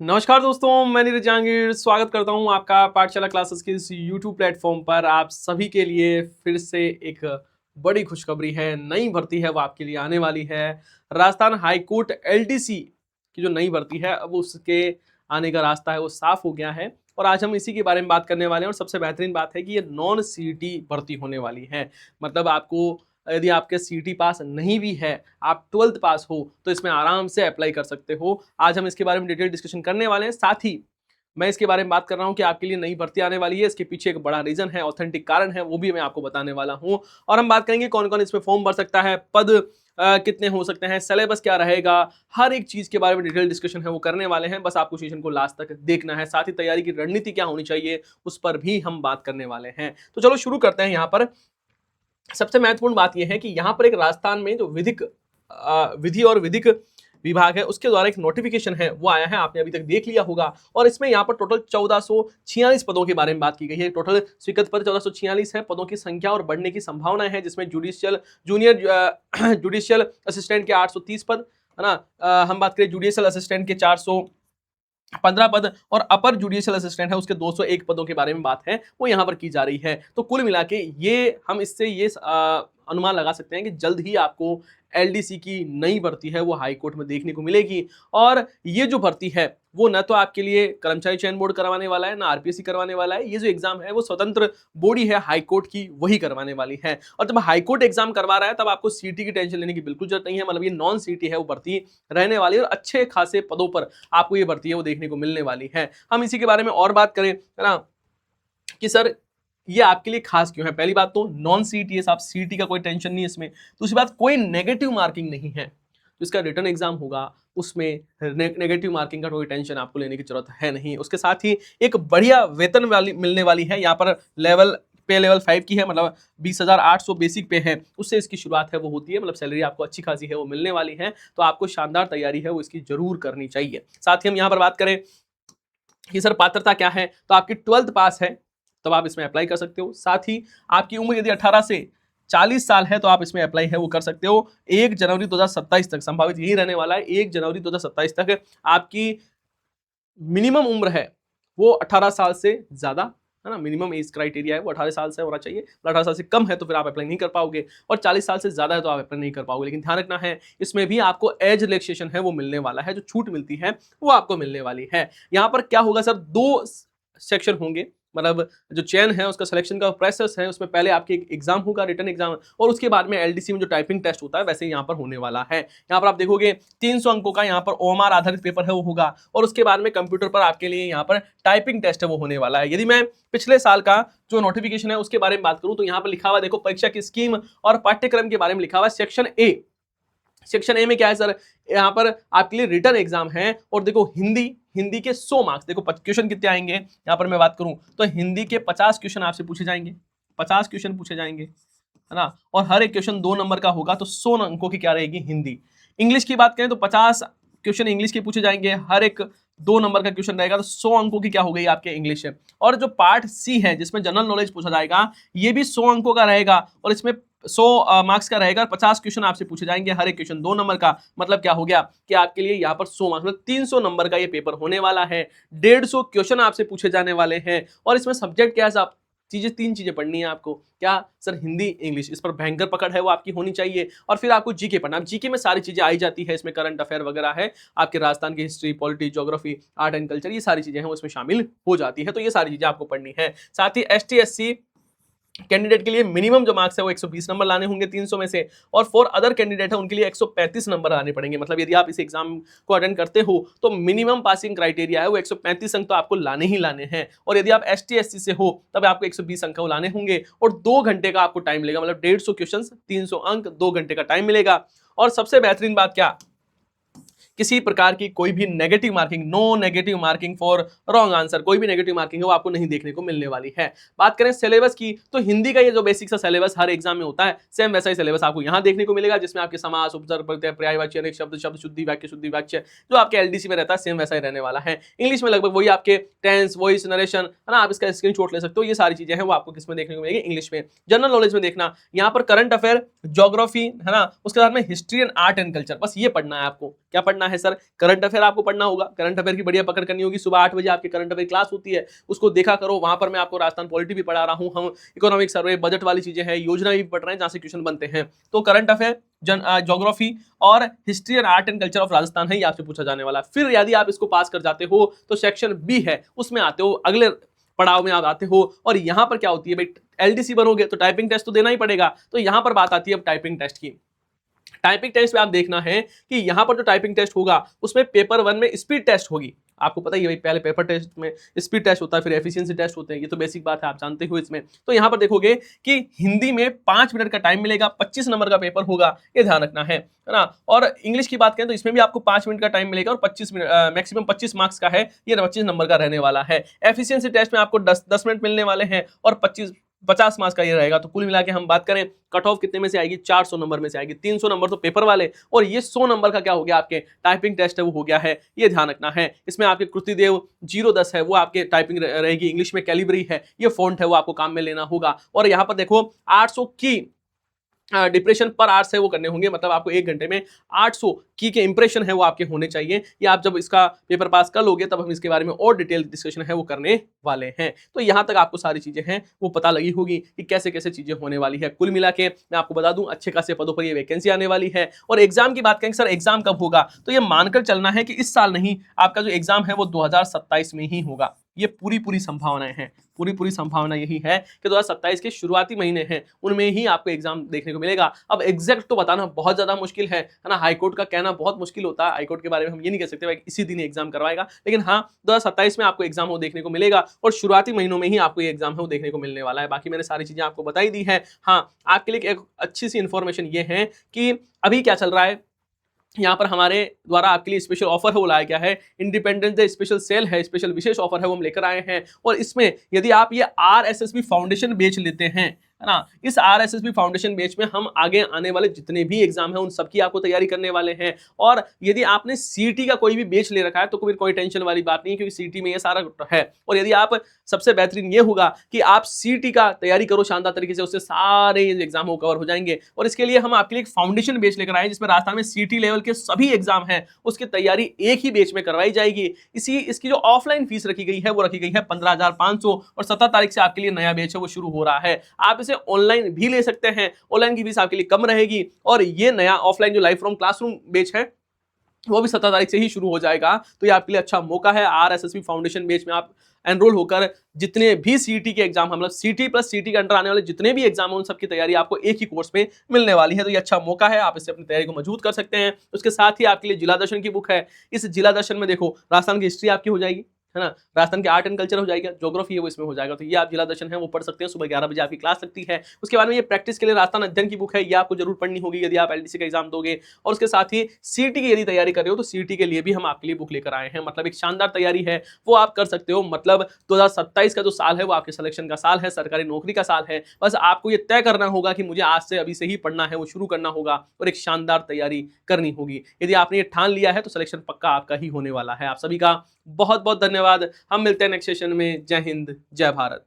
नमस्कार दोस्तों, मैं नीरज जहांगीर स्वागत करता हूं आपका पाठशाला क्लासेस के इस यूट्यूब प्लेटफॉर्म पर। आप सभी के लिए फिर से एक बड़ी खुशखबरी है। नई भर्ती है वो आपके लिए आने वाली है। राजस्थान हाई कोर्ट एलडीसी की जो नई भर्ती है अब उसके आने का रास्ता है वो साफ हो गया है और आज हम इसी के बारे में बात करने वाले हैं। और सबसे बेहतरीन बात है कि ये नॉन सीईटी भर्ती होने वाली है। मतलब आपको यदि आपके सीईटी पास नहीं भी है, आप 12th पास हो तो इसमें आराम से अप्लाई कर सकते हो। आज हम इसके बारे में डिटेल डिस्कशन करने वाले हैं। साथ ही मैं इसके बारे में बात कर रहा हूं कि आपके लिए नई भर्ती आने वाली है, इसके पीछे एक बड़ा रीजन है, ऑथेंटिक कारण है, वो भी मैं आपको बताने वाला हूं। और हम बात करेंगे कौन कौन इसमें फॉर्म भर सकता है, पद कितने हो सकते हैं, सिलेबस क्या रहेगा, हर एक चीज के बारे में डिटेल डिस्कशन है वो करने वाले हैं। बस आपको सेशन को लास्ट तक देखना है। साथ ही तैयारी की रणनीति क्या होनी चाहिए उस पर भी हम बात करने वाले हैं। तो चलो शुरू करते हैं। यहाँ पर सबसे महत्वपूर्ण बात यह है कि यहां पर एक राजस्थान में जो विधि और विधिक विभाग है उसके द्वारा एक नोटिफिकेशन है वो आया है, आपने अभी तक देख लिया होगा। और इसमें यहाँ पर टोटल 1446 पदों के बारे में बात की गई है। टोटल स्वीकृत पद 1446 है। पदों की संख्या और बढ़ने की संभावना है, जिसमें जुडिशियल जूनियर जुडिशियल असिस्टेंट के 830 पद है ना। हम बात करें जुडिशियल असिस्टेंट के 415 पद और अपर जुडिशियल असिस्टेंट है उसके 201 पदों के बारे में बात है वो यहाँ पर की जा रही है। तो कुल मिला के ये हम इससे ये अनुमान लगा सकते हैं कि जल्द ही आपको एलडीसी की नई भर्ती है वो हाई कोर्ट में देखने को मिलेगी। और ये जो भर्ती है वो न तो आपके लिए कर्मचारी चयन बोर्ड करवाने वाला है, ना आरपीएससी करवाने वाला है। ये जो एग्जाम है वो स्वतंत्र बॉडी है हाई कोर्ट की, वही करवाने वाली है। और जब हाई कोर्ट एग्जाम करवा रहा है तब आपको सीटी की टेंशन लेने की बिल्कुल जरूरत नहीं है। मतलब ये नॉन सीटी है वो भर्ती रहने वाली है और अच्छे खासे पदों पर आपको ये भर्ती है वो देखने को मिलने वाली है। हम इसी के बारे में और बात करें है ना कि सर ये आपके लिए खास क्यों है। पहली बात तो नॉन सीटी है, आप सीटी का कोई टेंशन नहीं है इसमें। दूसरी बात, कोई नेगेटिव मार्किंग नहीं है। तो इसका रिटर्न एग्जाम होगा उसमें नेगेटिव मार्किंग का कोई टेंशन आपको लेने की जरूरत है नहीं। उसके साथ ही एक बढ़िया वेतन वाली मिलने वाली है। यहाँ पर लेवल 5 की है, मतलब 20,800 बेसिक पे है, उससे इसकी शुरुआत है वो होती है। मतलब सैलरी आपको अच्छी खासी है वो मिलने वाली है। तो आपको शानदार तैयारी है वो इसकी जरूर करनी चाहिए। साथ ही हम यहाँ पर बात करें कि सर पात्रता क्या है, तो आपकी 12th पास है तब आप इसमें अप्लाई कर सकते हो। साथ ही आपकी उम्र यदि 18 से 40 साल है तो आप इसमें अप्लाई है वो कर सकते हो। 1 जनवरी 2027 तक संभावित यही रहने वाला है। 1 जनवरी 2027 तक आपकी मिनिमम उम्र है वो 18 साल से ज्यादा है ना। मिनिमम एज क्राइटेरिया है वो 18 साल से होना चाहिए। 18 साल से कम है तो फिर आप अप्लाई नहीं कर पाओगे और 40 साल से ज्यादा है तो आप अप्लाई नहीं कर पाओगे। लेकिन ध्यान रखना है इसमें भी आपको एज रिलैक्सेशन है वो मिलने वाला है, जो छूट मिलती है वो आपको मिलने वाली है। यहाँ पर क्या होगा सर, 2 सेक्शन होंगे। मतलब जो चयन है उसका सिलेक्शन का प्रोसेस है, उसमें पहले आपकी एग्जाम होगा, रिटर्न एग्जाम, और उसके बाद में एलडीसी में जो टाइपिंग टेस्ट होता है वैसे यहाँ पर होने वाला है। यहाँ पर आप देखोगे 300 अंकों का यहाँ पर ओएमआर आधारित पेपर है वो होगा और उसके बाद में कंप्यूटर पर आपके लिए यहाँ पर टाइपिंग टेस्ट है वो होने वाला है। यदि मैं पिछले साल का जो नोटिफिकेशन है उसके बारे में बात करूं तो यहाँ पर लिखा हुआ देखो, परीक्षा की स्कीम और पाठ्यक्रम के बारे में लिखा हुआ है सेक्शन ए। सेक्शन ए में क्या है सर, यहाँ पर आपके लिए रिटर्न एग्जाम है और देखो हिंदी के 100 मार्क्स। देखो क्वेश्चन कितने आएंगे यहाँ पर मैं बात करूं तो हिंदी के 50 क्वेश्चन आपसे पूछे जाएंगे, 50 क्वेश्चन पूछे जाएंगे है ना। और हर एक क्वेश्चन 2 नंबर का होगा तो 100 अंकों की क्या रहेगी हिंदी। इंग्लिश की बात करें तो 50 क्वेश्चन इंग्लिश के पूछे जाएंगे, हर एक 2 नंबर का क्वेश्चन रहेगा तो 100 अंकों की क्या हो गई आपके इंग्लिश है। और जो पार्ट सी है जिसमें जनरल नॉलेज पूछा जाएगा ये भी 100 अंकों का रहेगा और इसमें 100 मार्क्स का रहेगा। 50 क्वेश्चन आपसे पूछे जाएंगे, हर एक क्वेश्चन 2 नंबर का। मतलब क्या हो गया कि आपके लिए यहाँ पर 100 मार्क्स मतलब 300 नंबर का ये पेपर होने वाला है। 150 क्वेश्चन आपसे पूछे जाने वाले हैं और इसमें सब्जेक्ट क्या है साहब, तीन चीजें पढ़नी है आपको। क्या सर, हिंदी इंग्लिश, इस पर भयंकर पकड़ है वो आपकी होनी चाहिए। और फिर आपको जीके पढ़ना। जीके में सारी चीजें आई जाती है, इसमें करंट अफेयर वगैरह है, आपके राजस्थान की history, polity, geography, art and culture, ये सारी चीजें हैं वो इसमें शामिल हो जाती है। तो ये सारी चीजें आपको पढ़नी है। साथ ही एसटी एससी कैंडिडेट के लिए मिनिमम जो मार्क्स है वो 120 नंबर लाने होंगे 300 में से, और फॉर अदर कैंडिडेट है उनके लिए 135 नंबर लाने पड़ेंगे। मतलब यदि आप इस एग्जाम को अटेंड करते हो तो मिनिमम पासिंग क्राइटेरिया है वो 135 अंक तो आपको लाने ही लाने हैं। और यदि आप एसटी एससी से हो तब आपको 120 अंक लाने होंगे और 2 घंटे का आपको टाइम मिलेगा। मतलब 150 क्वेश्चन 300 अंक, 2 घंटे का टाइम मिलेगा। और सबसे बेहतरीन बात क्या, किसी प्रकार की कोई भी negative marking, no negative marking for wrong answer, कोई भी नेगेटिव मार्किंग है वो आपको नहीं देखने को मिलने वाली है। बात करें सिलेबस की तो हिंदी का ये जो बेसिक सा सिलेबस हर एग्जाम में होता है सेम वैसा ही सिलेबस आपको यहाँ देखने को मिलेगा, जिसमें आपके समास, उपसर्ग, प्रत्यय, पर्यायवाची, अनेक शब्द, शब्द शुद्धि, वाक्य जो आपके एलडीसी में रहता है सेम वैसा ही रहने वाला है। इंग्लिश में लगभग वही आपके टेंस, वॉइस, नरेशन है ना, आप इसका स्क्रीनशॉट ले सकते हो। ये सारी चीजें हैं वो आपको किसमें देखने को मिलेगी, इंग्लिश में। जनरल नॉलेज में देखना, यहाँ पर करंट अफेयर, ज्योग्राफी है ना, उसके साथ में history and art and culture, बस ये पढ़ना है आपको। क्या पढ़ना है सर? करंट अफेयर आपको पढ़ना होगा, करंट अफेयर की बढ़िया पकड़ करनी होगी। सुबह 8 बजे आपकी करंट अफेयर क्लास होती है, उसको देखा करो। वहां पर मैं आपको राजस्थान पॉलिटी भी पढ़ा रहा हूँ, हम इकोनॉमिक सर्वे, बजट वाली चीजें हैं, योजना भी पढ़ रहे हैं जहां से क्वेश्चन बनते हैं। तो करंट अफेयर, ज्योग्राफी और history and art and culture of Rajasthan है, ये आपसे पूछा जाने वाला। फिर यदि आप इसको पास कर जाते हो तो सेक्शन बी है, उसमें आते हो, अगले पड़ाव में आप आते हो। और यहां पर क्या होती है भाई, एलडीसी बनोगे तो टाइपिंग टेस्ट तो देना ही पड़ेगा। तो यहां पर बात आती है अब टाइपिंग टेस्ट की। टाइपिंग टेस्ट में आप देखना है कि यहां पर जो टाइपिंग टेस्ट होगा उसमें पेपर 1 में स्पीड टेस्ट होगी। आपको पता ही है भाई, पहले पेपर टेस्ट में स्पीड टेस्ट होता है, फिर एफिशिएंसी टेस्ट होते हैं, ये तो बेसिक बात है, आप जानते हो इसमें। तो यहां पर देखोगे कि हिंदी में 5 मिनट का टाइम मिलेगा, 25 नंबर का पेपर होगा, ये ध्यान रखना है ना। और इंग्लिश की बात करें तो इसमें भी आपको 5 मिनट का टाइम मिलेगा और 25 मिनट मैक्सिमम 25 मार्क्स का है, ये 25 नंबर का रहने वाला है। एफिशिएंसी टेस्ट में आपको 10 मिनट मिलने वाले हैं और 50 मार्क्स का ये रहेगा। तो कुल मिला के हम बात करें कट ऑफ कितने में से आएगी, 400 नंबर में से आएगी। 300 नंबर तो पेपर वाले और ये 100 नंबर का क्या हो गया, आपके टाइपिंग टेस्ट है वो हो गया है, ये ध्यान रखना है। इसमें आपके कृतिदेव 0-10 है, वो आपके टाइपिंग रहेगी। इंग्लिश में कैलिब्री है, ये फॉन्ट है, वो आपको काम में लेना होगा। और यहाँ पर देखो 800 की डिप्रेशन पर आवर्स है वो करने होंगे, मतलब आपको 1 घंटे में 800 की के इंप्रेशन है वो आपके होने चाहिए। ये आप जब इसका पेपर पास कर लोगे तब हम इसके बारे में और डिटेल डिस्कशन है वो करने वाले हैं। तो यहां तक आपको सारी चीजें हैं वो पता लगी होगी कि कैसे कैसे चीजें होने वाली है। कुल मिला के मैं आपको बता दूं, अच्छे खासे पदों पर ये वैकेंसी आने वाली है। और एग्जाम की बात करें सर एग्जाम कब होगा, तो ये मानकर चलना है कि इस साल नहीं, आपका जो एग्जाम है वो 2027 में ही होगा। ये पूरी संभावनाएं हैं, पूरी संभावना यही है कि 2027 के शुरुआती महीने हैं, उनमें ही आपको एग्जाम देखने को मिलेगा। अब एग्जैक्ट तो बताना बहुत ज्यादा मुश्किल है ना, हाईकोर्ट का कहना बहुत मुश्किल होता है। हाईकोर्ट के बारे में हम ये नहीं कह सकते भाई इसी दिन एग्जाम करवाएगा, लेकिन हाँ 2027 में आपको एग्जाम वो देखने को मिलेगा और शुरुआती महीनों में ही आपको ये एग्जाम है वो देखने को मिलने वाला है। बाकी मैंने सारी चीजें आपको बताई दी है। हाँ, आपके लिए एक अच्छी सी इंफॉर्मेशन ये है कि अभी क्या चल रहा है, यहाँ पर हमारे द्वारा आपके लिए स्पेशल ऑफर है वो लाया गया है। इंडिपेंडेंस डे स्पेशल सेल है, स्पेशल विशेष ऑफर है वो हम लेकर आए हैं। और इसमें यदि आप ये RSSB फाउंडेशन बेच लेते हैं, है ना, इस RSSB फाउंडेशन बेच में हम आगे आने वाले जितने भी एग्जाम है उन सबकी आपको तैयारी करने वाले हैं। और यदि आपने CT का कोई भी बेच ले रखा है तो कोई टेंशन वाली बात नहीं है, क्योंकि CT में ये सारा है। और यदि आप, सबसे बेहतरीन ये होगा कि आप CT का तैयारी करो शानदार तरीके से, उससे सारे एग्जाम वो कवर हो जाएंगे। और इसके लिए हम आपके लिए एक फाउंडेशन बेच लेकर आए जिसमें राजस्थान में CT लेवल के सभी एग्जाम हैं उसकी तैयारी एक ही बेच में करवाई जाएगी। इसकी जो ऑफलाइन फीस रखी गई है वो रखी गई है 15,500 और 17 तारीख से आपके लिए नया बैच है वो शुरू हो रहा है। आप इसे ऑनलाइन भी ले सकते हैं, ऑनलाइन की फीस आपके लिए कम रहेगी। और ये नया ऑफलाइन जो लाइफ फ्रॉम क्लासरूम बैच है वो भी 17 तारीख से ही शुरू हो जाएगा। तो ये आपके लिए अच्छा मौका है। RSSB फाउंडेशन बैच में आप एनरोल होकर जितने भी CT के एग्जाम, मतलब CT प्लस CT के अंडर आने वाले जितने भी एग्जाम हैं उन सबकी तैयारी आपको एक ही कोर्स में मिलने वाली है। तो ये अच्छा मौका है, आप इससे अपनी तैयारी को मजबूत कर सकते हैं। उसके साथ ही आपके लिए जिला दर्शन की बुक है। इस जिला दर्शन में देखो राजस्थान की हिस्ट्री आपकी हो जाएगी, है ना, राजस्थान के आर्ट एंड कल्चर हो जाएगा, ज्योग्राफी है वो इसमें हो जाएगा। तो ये आप जिला दर्शन है वो पढ़ सकते हैं, सुबह 11 बजे आपकी क्लास लगती है। उसके बाद में ये प्रैक्टिस के लिए राजस्थान अध्ययन की बुक है, ये आपको जरूर पढ़नी होगी यदि आप LDC का एग्जाम दोगे। और उसके साथ ही CT की यदि तैयारी कर रहे हो तो CT के लिए भी हम आपके लिए बुक लेकर आए हैं। मतलब एक शानदार तैयारी है वो आप कर सकते हो। मतलब 2027 का जो साल है वो आपके सिलेक्शन का साल है, सरकारी नौकरी का साल है। बस आपको ये तय करना होगा कि मुझे आज से अभी से ही पढ़ना है, वो शुरू करना होगा और एक शानदार तैयारी करनी होगी। यदि आपने ये ठान लिया है तो सिलेक्शन पक्का आपका ही होने वाला है। आप सभी का बहुत बहुत धन्यवाद। हम मिलते हैं नेक्स्ट सेशन में। जय हिंद, जय भारत।